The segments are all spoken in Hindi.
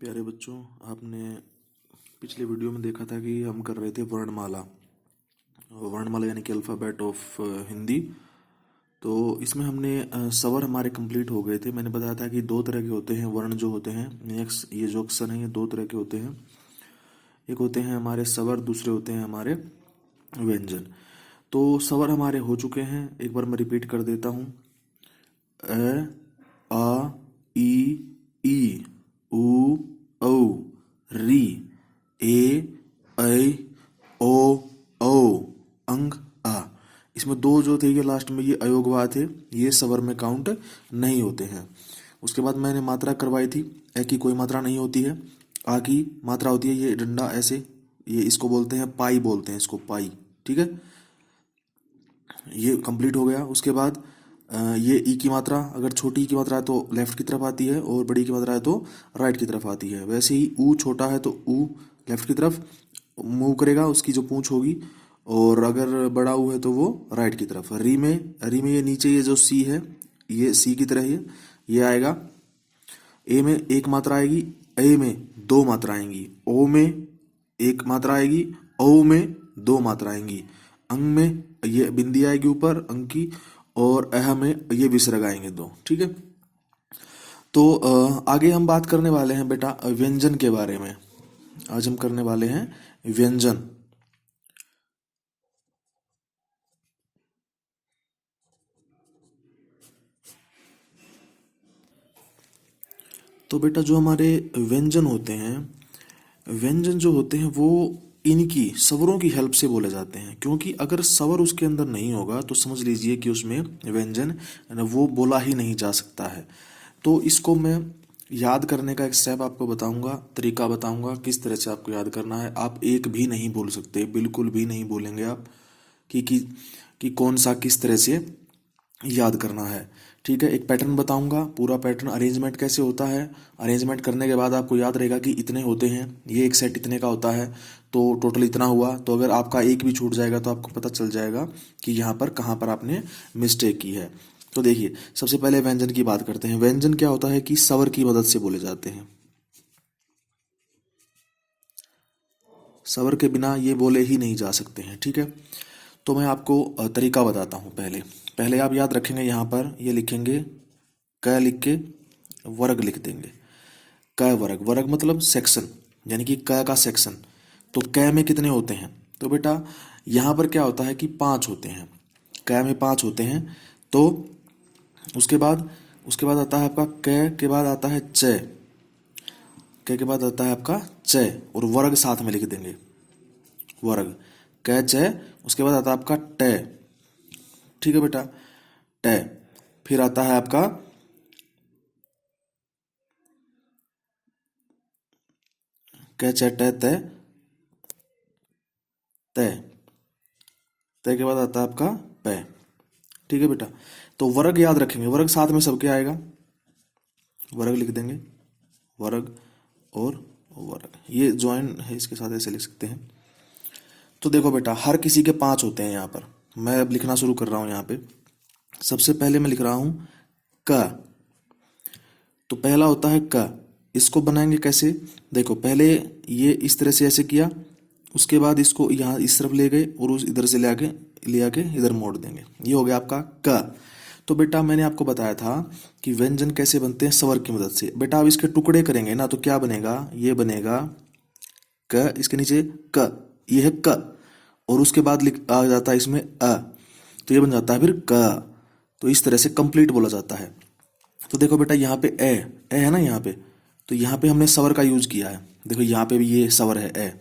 प्यारे बच्चों, आपने पिछले वीडियो में देखा था कि हम कर रहे थे वर्णमाला। वर्णमाला यानी कि अल्फ़ाबेट ऑफ हिंदी। तो इसमें हमने स्वर हमारे कंप्लीट हो गए थे। मैंने बताया था कि दो तरह के होते हैं वर्ण जो होते हैं। नेक्स्ट ये जो अक्षर हैं ये दो तरह के होते हैं। एक होते हैं हमारे स्वर, दूसरे होते हैं हमारे व्यंजन। तो स्वर हमारे हो चुके हैं, एक बार मैं रिपीट कर देता हूँ। अ, आ, ई, उ, औ, री, ए, ऐ, ओ, औ, अंग, आ। इसमें दो जो थे ये लास्ट में ये अयोगवा थे, ये स्वर में काउंट नहीं होते हैं। उसके बाद मैंने मात्रा करवाई थी। ए की कोई मात्रा नहीं होती है। आ की मात्रा होती है, ये डंडा ऐसे, ये इसको बोलते हैं पाई, बोलते हैं इसको पाई। ठीक है, ये कंप्लीट हो गया। उसके बाद ये ई की मात्रा, अगर छोटी ई की मात्रा है तो लेफ्ट की तरफ आती है और बड़ी की मात्रा है तो राइट की तरफ आती है। वैसे ही ऊ छोटा है तो ऊ लेफ्ट की तरफ मूव करेगा, उसकी जो पूंछ होगी। और अगर बड़ा ऊ है तो वो राइट की तरफ। री में ये नीचे ये जो सी है, ये सी की तरह ही ये आएगा। ए में एक मात्रा आएगी, ए में दो मात्रा आएंगी, ओ में एक मात्रा आएगी, औ में दो मात्रा आएंगी। अंग में ये बिंदी आएगी ऊपर अंग की, और अह में ये विसर्ग आएंगे दो। ठीक है, तो आगे हम बात करने वाले हैं बेटा व्यंजन के बारे में। आज हम करने वाले हैं व्यंजन। तो बेटा जो हमारे व्यंजन होते हैं, व्यंजन जो होते हैं वो इनकी स्वरों की हेल्प से बोले जाते हैं। क्योंकि अगर स्वर उसके अंदर नहीं होगा तो समझ लीजिए कि उसमें व्यंजन वो बोला ही नहीं जा सकता है। तो इसको मैं याद करने का एक स्टेप आपको बताऊंगा, तरीका बताऊंगा किस तरह से आपको याद करना है। आप एक भी नहीं बोल सकते, बिल्कुल भी नहीं बोलेंगे आप कि कि कि कौन सा किस तरह से याद करना है। ठीक है, एक पैटर्न बताऊंगा, पूरा पैटर्न अरेंजमेंट कैसे होता है। अरेंजमेंट करने के बाद आपको याद रहेगा कि इतने होते हैं, ये एक सेट इतने का होता है, तो टोटल इतना हुआ। तो अगर आपका एक भी छूट जाएगा तो आपको पता चल जाएगा कि यहाँ पर कहाँ पर आपने मिस्टेक की है। तो देखिए, सबसे पहले व्यंजन की बात करते हैं। व्यंजन क्या होता है कि स्वर की मदद से बोले जाते हैं। स्वर के बिना ये बोले ही नहीं जा सकते हैं। ठीक है, तो मैं आपको तरीका बताता हूँ। पहले पहले आप याद रखेंगे, यहाँ पर ये लिखेंगे क लिख के वर्ग लिख देंगे। क वर्ग, वर्ग मतलब सेक्शन, यानी कि क का सेक्शन। तो क में कितने होते हैं? तो बेटा यहाँ पर क्या होता है कि पांच होते हैं। क में पांच होते हैं। तो उसके बाद आता है आपका क के बाद आता है च, क के बाद आता है आपका च, और वर्ग साथ में लिख देंगे, वर्ग क च। उसके बाद आता है आपका ट। ठीक है बेटा, ट। फिर आता है आपका क च ट त, तय, तय के बाद आता है आपका पै। ठीक है बेटा, तो वर्ग याद रखेंगे, वर्ग साथ में सबके आएगा, वर्ग लिख देंगे, वर्ग और वर्ग, ये ज्वाइन है, इसके साथ ऐसे लिख सकते हैं। तो देखो बेटा, हर किसी के पांच होते हैं। यहाँ पर मैं अब लिखना शुरू कर रहा हूँ। यहाँ पे सबसे पहले मैं लिख रहा हूँ क। तो पहला होता है क। इसको बनाएंगे कैसे? देखो, पहले ये इस तरह से ऐसे किया, उसके बाद इसको यहाँ इस तरफ ले गए और उस इधर से ले आके इधर मोड़ देंगे। ये हो गया आपका क। तो बेटा मैंने आपको बताया था कि व्यंजन कैसे बनते हैं, स्वर की मदद से। बेटा अब इसके टुकड़े करेंगे ना, तो क्या बनेगा? ये बनेगा क, इसके नीचे क, ये है क, और उसके बाद लिख आ जाता है इसमें अ, तो ये बन जाता है फिर क। तो इस तरह से कंप्लीट बोला जाता है। तो देखो बेटा, यहाँ पे ए है ना यहाँ पे, तो यहाँ पे हमने स्वर का यूज किया है। देखो यहाँ पे भी ये स्वर है ए।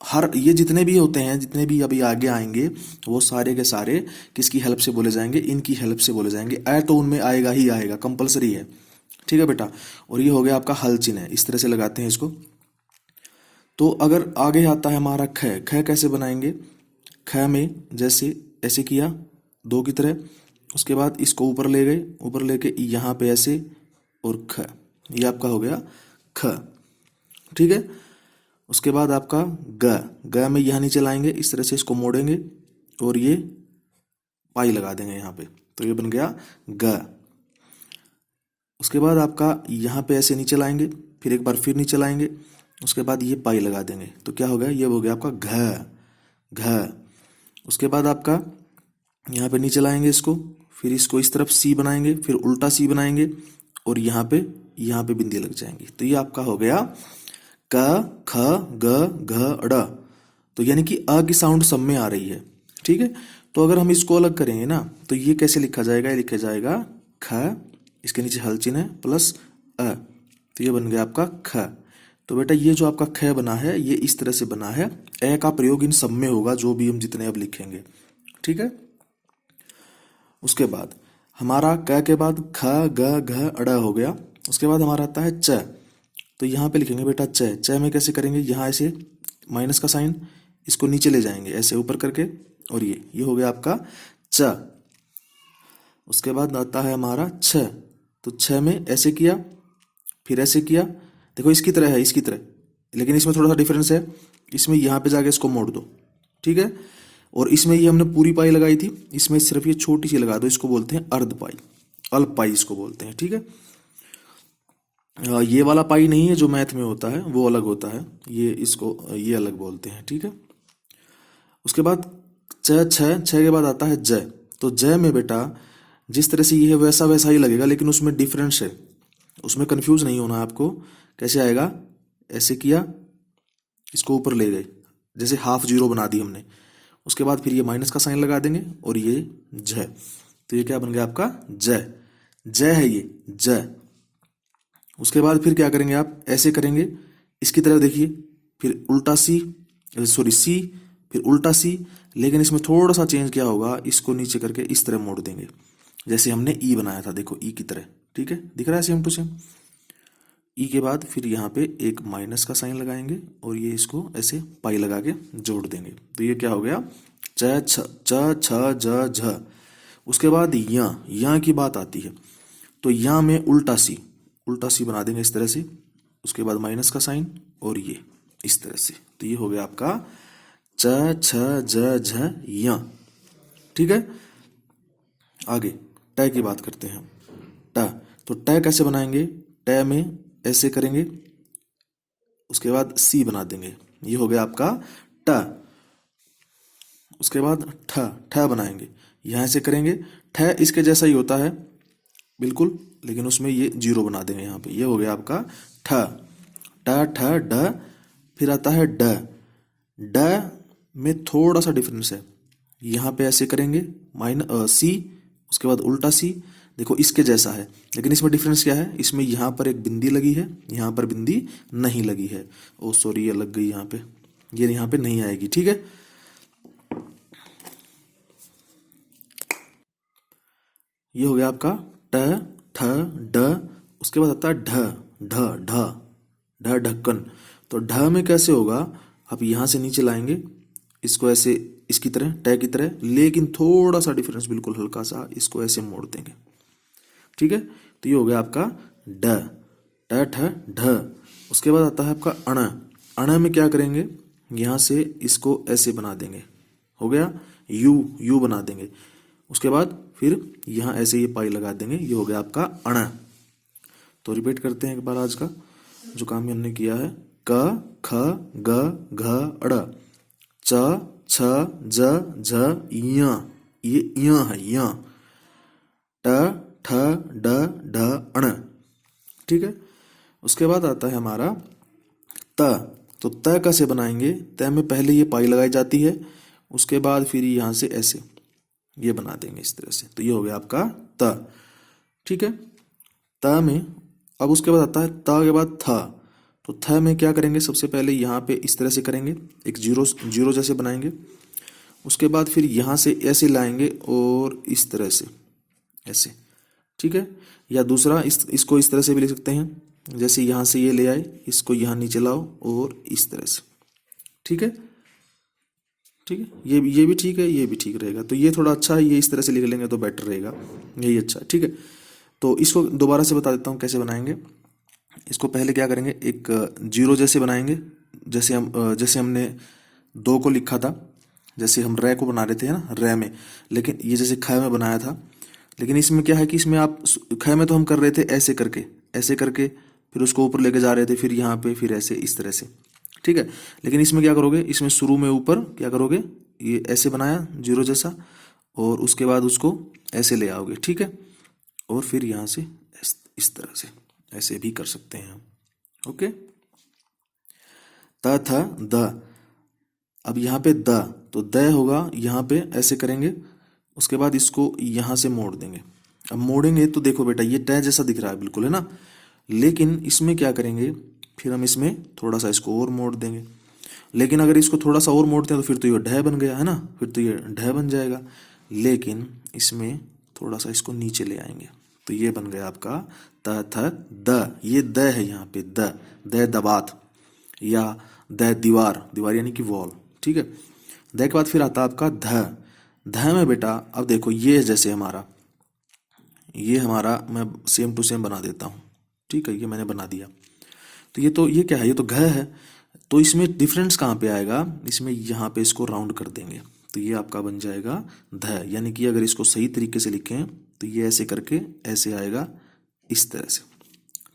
हर ये जितने भी होते हैं, जितने भी अभी आगे आएंगे, वो सारे के सारे किसकी हेल्प से बोले जाएंगे? इनकी हेल्प से बोले जाएंगे। ए तो उनमें आएगा ही आएगा, कंपलसरी है। ठीक है बेटा, और ये हो गया आपका हल चिन्ह है, इस तरह से लगाते हैं इसको। तो अगर आगे आता है हमारा ख, ख कैसे बनाएंगे? ख में जैसे ऐसे किया दो की तरह, उसके बाद इसको ऊपर ले गए, ऊपर लेके यहाँ पे ऐसे, और ख, ये आपका हो गया ख। ठीक है, उसके बाद आपका ग में यहाँ नीचे लाएंगे, इस तरह से इसको मोड़ेंगे और ये पाई लगा देंगे यहाँ पे, तो ये बन गया ग। उसके बाद आपका यहाँ पे ऐसे नीचे लाएंगे, फिर एक बार फिर नीचे लाएंगे, उसके बाद ये पाई लगा देंगे, तो क्या हो गया, ये हो गया आपका घ। उसके बाद आपका यहाँ पे नीचे लाएंगे इसको, फिर इसको इस तरफ सी बनाएंगे, फिर उल्टा सी बनाएंगे और यहाँ पे बिंदी लग जाएंगी, तो ये आपका हो गया क ख ग घ ड़। तो यानी कि अ की साउंड सब में आ रही है, ठीक है। तो अगर हम इसको अलग करेंगे ना, तो ये कैसे लिखा जाएगा, ये लिखा जाएगा ख, इसके नीचे हल चिन्ह है प्लस अ, तो ये बन गया आपका ख। तो बेटा ये जो आपका ख बना है ये इस तरह से बना है, ए का प्रयोग इन सब में होगा जो भी हम जितने अब लिखेंगे, ठीक है। उसके बाद हमारा क के बाद ख ग घ अड़ हो गया। उसके बाद हमारा आता है च, तो यहाँ पे लिखेंगे बेटा च में कैसे करेंगे, यहाँ ऐसे माइनस का साइन, इसको नीचे ले जाएंगे ऐसे ऊपर करके, और ये हो गया आपका च। उसके बाद आता है हमारा छ, तो छ में ऐसे किया, फिर ऐसे किया, देखो इसकी तरह है, इसकी तरह, लेकिन इसमें थोड़ा सा डिफरेंस है, इसमें यहाँ पे जाके इसको मोड़ दो, ठीक है। और इसमें ये हमने पूरी पाई लगाई थी, इसमें सिर्फ ये छोटी सी लगा दो, इसको बोलते हैं अर्ध पाई, अल्प पाई इसको बोलते हैं, ठीक है। ये वाला पाई नहीं है जो मैथ में होता है, वो अलग होता है, ये इसको ये अलग बोलते हैं, ठीक है। उसके बाद छ के बाद आता है ज, तो ज में बेटा जिस तरह से ये है वैसा वैसा ही लगेगा, लेकिन उसमें डिफरेंस है, उसमें कंफ्यूज नहीं होना आपको। कैसे आएगा, ऐसे किया, इसको ऊपर ले गए, जैसे हाफ जीरो बना दी हमने, उसके बाद फिर ये माइनस का साइन लगा देंगे और ये ज, तो ये क्या बन गया आपका ज है ये ज। उसके बाद फिर क्या करेंगे आप, ऐसे करेंगे, इसकी तरफ देखिए, फिर उल्टा सी, सॉरी सी, फिर उल्टा सी, लेकिन इसमें थोड़ा सा चेंज क्या होगा, इसको नीचे करके इस तरह मोड़ देंगे, जैसे हमने ई बनाया था, देखो ई की तरह, ठीक है, दिख रहा है सेम टू सेम। ई के बाद फिर यहाँ पे एक माइनस का साइन लगाएंगे और ये इसको ऐसे पाई लगा के जोड़ देंगे, तो ये क्या हो गया च छ ज झ। उसके बाद या की बात आती है, तो या में उल्टा सी बना देंगे इस तरह से, उसके बाद माइनस का साइन और ये इस तरह से, तो ये हो गया आपका च छ ज झ या, ठीक है। आगे ट की बात करते हैं, ट, तो ट कैसे बनाएंगे, ट में ऐसे करेंगे, उसके बाद सी बना देंगे, ये हो गया आपका ट। उसके बाद ठ बनाएंगे, यहां से करेंगे, ठ इसके जैसा ही होता है बिल्कुल, लेकिन उसमें ये जीरो बना देंगे यहाँ पे, ये हो गया आपका ठ ड। फिर आता है ड में थोड़ा सा डिफरेंस है, यहाँ पे ऐसे करेंगे सी, उसके बाद उल्टा सी, देखो इसके जैसा है, लेकिन इसमें डिफरेंस क्या है, इसमें यहाँ पर एक बिंदी लगी है, यहाँ पर बिंदी नहीं लगी है, ओ सॉरी ये लग गई यहाँ पे, ये यहाँ पे नहीं आएगी, ठीक है। ये हो गया आपका ट ठ ड। उसके बाद आता है ढ ढक्कन, तो ढ में कैसे होगा, आप यहाँ से नीचे लाएंगे, इसको ऐसे इसकी तरह ट की तरह, लेकिन थोड़ा सा डिफरेंस बिल्कुल हल्का सा, इसको ऐसे मोड़ देंगे, ठीक है। तो ये हो गया आपका ड ठ ढ। उसके बाद आता है आपका अण में क्या करेंगे, यहाँ से इसको ऐसे बना देंगे, हो गया यू बना देंगे, उसके बाद फिर यहाँ ऐसे ये पाई लगा देंगे, ये हो गया आपका अण। तो रिपीट करते हैं एक बार आज का जो काम हमने किया है, क ख ग घ अड़, च छ ज झ या, ये या है या, ट ठ ड ढ अण, ठीक है। उसके बाद आता है हमारा त, तो त कैसे बनाएंगे, त में पहले ये पाई लगाई जाती है, उसके बाद फिर यहाँ से ऐसे ये बना देंगे इस तरह से, तो ये हो गया आपका त, ठीक है। त में अब उसके बाद आता है त के बाद थ, तो थ में क्या करेंगे, सबसे पहले यहाँ पे इस तरह से करेंगे, एक जीरो जैसे बनाएंगे, उसके बाद फिर यहाँ से ऐसे लाएंगे और इस तरह से ऐसे, ठीक है। या दूसरा इसको इस तरह से भी लिख सकते हैं, जैसे यहाँ से ये ले आए, इसको यहाँ नीचे लाओ और इस तरह से, ठीक है, ठीक है। ये भी ठीक है, ये भी ठीक रहेगा, तो ये थोड़ा अच्छा है, ये इस तरह से लिख लेंगे तो बेटर रहेगा, यही अच्छा है, ठीक है। तो इसको दोबारा से बता देता हूँ कैसे बनाएंगे। इसको पहले क्या करेंगे, एक जीरो जैसे बनाएंगे, जैसे हमने 2 को लिखा था, जैसे हम रै को बना रहे थे ना रै में, लेकिन ये जैसे ख में बनाया था, लेकिन इसमें क्या है कि इसमें आप ख में तो हम कर रहे थे ऐसे करके फिर उसको ऊपर लेके जा रहे थे, फिर यहाँ पे, फिर ऐसे, इस तरह से, ठीक है। लेकिन इसमें क्या करोगे, इसमें शुरू में ऊपर क्या करोगे, ये ऐसे बनाया जीरो जैसा, और उसके बाद उसको ऐसे ले आओगे, ठीक है। और फिर यहाँ से इस तरह से ऐसे भी कर सकते हैं हम, ओके। त था द, अब यहाँ पे द, तो द होगा, यहाँ पे ऐसे करेंगे, उसके बाद इसको यहाँ से मोड़ देंगे। अब मोड़ेंगे तो देखो बेटा ये ट जैसा दिख रहा है बिल्कुल, है ना, लेकिन इसमें क्या करेंगे, फिर हम इसमें थोड़ा सा इसको और मोड़ देंगे। लेकिन अगर इसको थोड़ा सा और मोड़ते हैं तो फिर तो ये ढ बन गया, है ना, फिर तो ये ढ बन जाएगा। लेकिन इसमें थोड़ा सा इसको नीचे ले आएंगे तो ये बन गया आपका त थ द, ये द है यहाँ पे, द दबात, या द दीवार, दीवार यानी कि वॉल, ठीक है। द के बाद फिर आता है आपका ध, ध में बेटा अब देखो ये जैसे हमारा, ये हमारा, मैं सेम टू सेम बना देता हूँ, ठीक है, ये मैंने बना दिया। तो ये क्या है, ये तो घ है, तो इसमें डिफरेंस कहाँ पे आएगा, इसमें यहाँ पे इसको राउंड कर देंगे तो ये आपका बन जाएगा ध। यानी कि अगर इसको सही तरीके से लिखें तो ये ऐसे करके ऐसे आएगा, इस तरह से,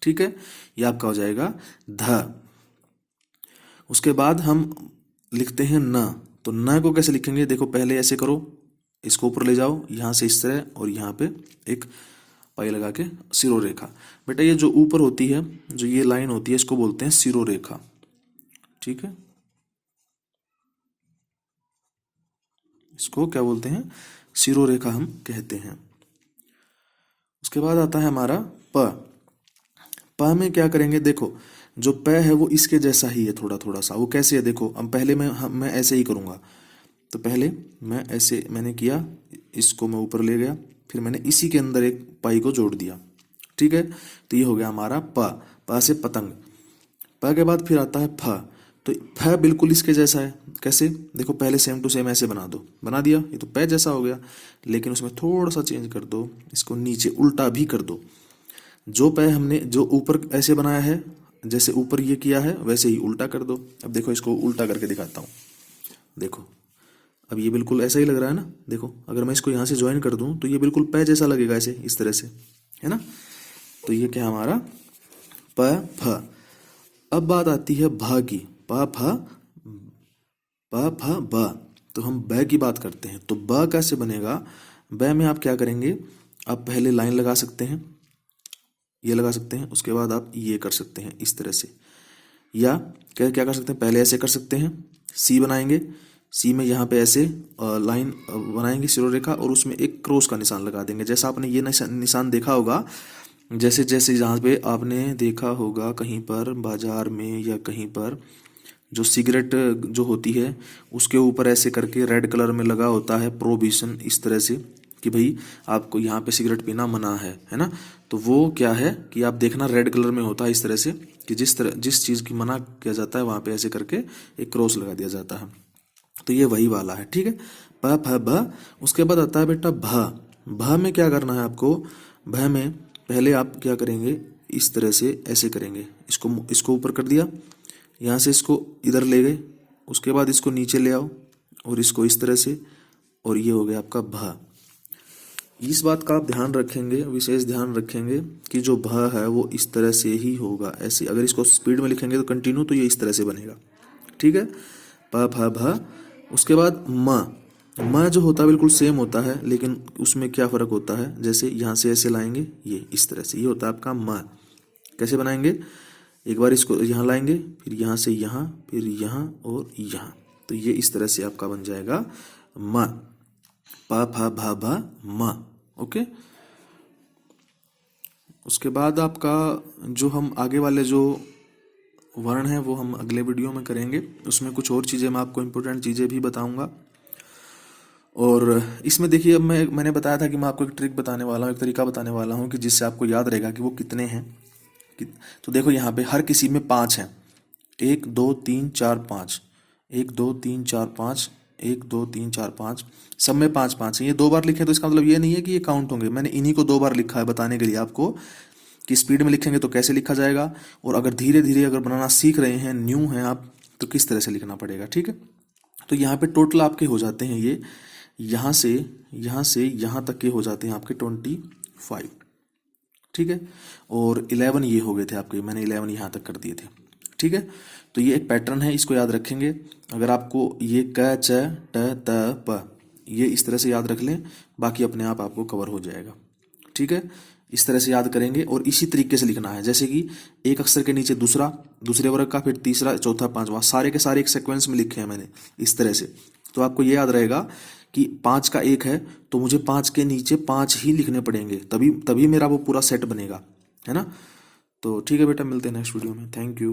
ठीक है, ये आपका हो जाएगा ध। उसके बाद हम लिखते हैं न, तो न को कैसे लिखेंगे, देखो पहले ऐसे करो, इसको ऊपर ले जाओ यहाँ से इस तरह, और यहाँ पे एक पाई लगा के सिरो रेखा। बेटा ये जो ऊपर होती है, जो ये लाइन होती है, इसको बोलते हैं सिरो रेखा, ठीक है, इसको क्या बोलते हैं, सिरो रेखा हम कहते हैं। उसके बाद आता है हमारा प, प में क्या करेंगे, देखो जो प है वो इसके जैसा ही है, थोड़ा थोड़ा सा, वो कैसे है देखो, अब पहले मैं ऐसे ही करूंगा, तो पहले मैं ऐसे मैंने किया, इसको मैं ऊपर ले गया, फिर मैंने इसी के अंदर एक पाई को जोड़ दिया, ठीक है, तो ये हो गया हमारा प, प से पतंग। प के बाद फिर आता है फ, तो फ बिल्कुल इसके जैसा है, कैसे देखो, पहले सेम टू सेम ऐसे बना दो, बना दिया, ये तो प जैसा हो गया, लेकिन उसमें थोड़ा सा चेंज कर दो, इसको नीचे उल्टा भी कर दो। जो प हमने जो ऊपर ऐसे बनाया है, जैसे ऊपर ये किया है वैसे ही उल्टा कर दो। अब देखो इसको उल्टा करके दिखाता हूँ, देखो अब ये बिल्कुल ऐसा ही लग रहा है ना, देखो अगर मैं इसको यहाँ से ज्वाइन कर दूं तो ये बिल्कुल प जैसा लगेगा, ऐसे इस तरह से, है ना। तो ये क्या हमारा प फ। अब बात आती है भ की, प फ ब, तो हम ब की बात करते हैं, तो ब कैसे बनेगा, ब में आप क्या करेंगे, आप पहले लाइन लगा सकते हैं, ये लगा सकते हैं, उसके बाद आप ये कर सकते हैं इस तरह से, या क्या क्या कर सकते हैं, पहले ऐसे कर सकते हैं, सी बनाएंगे, सी में यहाँ पे ऐसे लाइन बनाएंगे सिरो रेखा, और उसमें एक क्रॉस का निशान लगा देंगे, जैसा आपने ये निशान देखा होगा, जैसे जैसे जहाँ पे आपने देखा होगा कहीं पर बाजार में या कहीं पर, जो सिगरेट जो होती है उसके ऊपर ऐसे करके रेड कलर में लगा होता है प्रोहिबिशन, इस तरह से कि भाई आपको यहाँ पे सिगरेट पीना मना है ना, तो वो क्या है कि आप देखना रेड कलर में होता है इस तरह से, कि जिस चीज़ की मना किया जाता है वहाँ पे ऐसे करके एक क्रॉस लगा दिया जाता है, तो ये वही वाला है, ठीक है, प फ भ। उसके बाद आता है बेटा भ, भ में क्या करना है आपको, भ में पहले आप क्या करेंगे, इस तरह से ऐसे करेंगे, इसको ऊपर कर दिया, यहाँ से इसको इधर ले गए, उसके बाद इसको नीचे ले आओ और इसको इस तरह से, और ये हो गया आपका भ। इस बात का आप ध्यान रखेंगे, विशेष ध्यान रखेंगे कि जो भ है वो इस तरह से ही होगा, ऐसे अगर इसको स्पीड में लिखेंगे तो कंटिन्यू, तो ये इस तरह से बनेगा, ठीक है, प फ भ। उसके बाद म जो होता है बिल्कुल सेम होता है, लेकिन उसमें क्या फ़र्क होता है, जैसे यहाँ से ऐसे लाएंगे, ये इस तरह से, ये होता है आपका म। कैसे बनाएंगे, एक बार इसको यहाँ लाएंगे, फिर यहाँ से यहाँ, फिर यहाँ और यहाँ, तो ये इस तरह से आपका बन जाएगा म, प फ भ भ म, ओके। उसके बाद आपका जो हम आगे वाले जो वर्ण है वो हम अगले वीडियो में करेंगे, उसमें कुछ और चीज़ें मैं आपको इम्पोर्टेंट चीज़ें भी बताऊंगा। और इसमें देखिए, अब मैंने बताया था कि मैं आपको एक ट्रिक बताने वाला हूँ, एक तरीका बताने वाला हूँ कि जिससे आपको याद रहेगा कि वो कितने हैं। तो देखो यहाँ पे हर किसी में 5 हैं, 1 2 3 4 5, 1 2 3 4 5, 1 2 3 4 5, सब में 5 5 है। ये 2 बार लिखे तो इसका मतलब ये नहीं है कि ये काउंट होंगे, मैंने इन्हीं को 2 बार लिखा है बताने के लिए आपको कि स्पीड में लिखेंगे तो कैसे लिखा जाएगा, और अगर धीरे धीरे अगर बनाना सीख रहे हैं, न्यू हैं आप, तो किस तरह से लिखना पड़ेगा, ठीक है। तो यहाँ पे टोटल आपके हो जाते हैं ये, यहाँ से यहाँ तक के हो जाते हैं आपके 25, ठीक है। और 11 ये हो गए थे आपके, मैंने 11 यहाँ तक कर दिए थे। ठीक है, तो ये एक पैटर्न है, इसको याद रखेंगे। अगर आपको ये क च ट त प ये इस तरह से याद रख लें, बाकी अपने आप आपको कवर हो जाएगा। ठीक है, इस तरह से याद करेंगे और इसी तरीके से लिखना है, जैसे कि एक अक्षर के नीचे दूसरा, दूसरे वर्ग का, फिर तीसरा, चौथा, पांचवा, सारे के सारे एक सीक्वेंस में लिखे हैं मैंने इस तरह से। तो आपको ये याद रहेगा कि 5 का 1 है तो मुझे 5 के नीचे 5 ही लिखने पड़ेंगे, तभी तभी मेरा वो पूरा सेट बनेगा, है ना। तो ठीक है बेटा, मिलते हैं नेक्स्ट वीडियो में। Thank you.